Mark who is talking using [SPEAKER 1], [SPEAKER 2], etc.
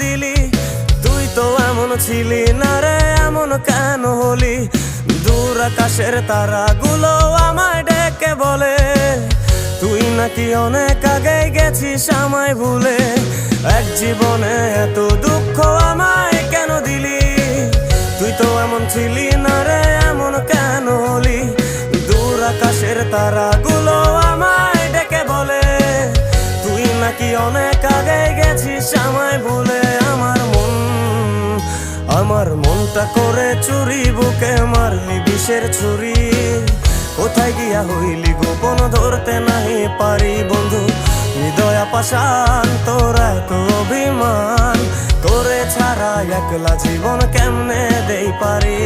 [SPEAKER 1] দিলি? তুই তো এমন ছিলি না রে, এমন কেন হলি? দূর আকাশের তারাগুলো আমায় ডেকে বলে তুই নাকি অনেক আগে গেছিস আমায় ভুলে। এক জীবনে এত দুঃখ আমায় কেন দিলি? তুই তো এমন ছিলি না রে, এমন কেন হলি? দূর আকাশের তারাগুলো আমায় ডেকে বলে তুই নাকি অনেক আগে গেছিস আমায় ভুলে। আমার মনটা করে চুরি, বুকে মারলি বিষের ছুরি। কোথায় গিয়া হইলি গোপন, ধরতে নাহি পারি বন্ধু। হৃদয় পাষাণ, তোরা তো অভিমান, তোরে ছাড়া একলা জীবন কেমনে দেই পারি?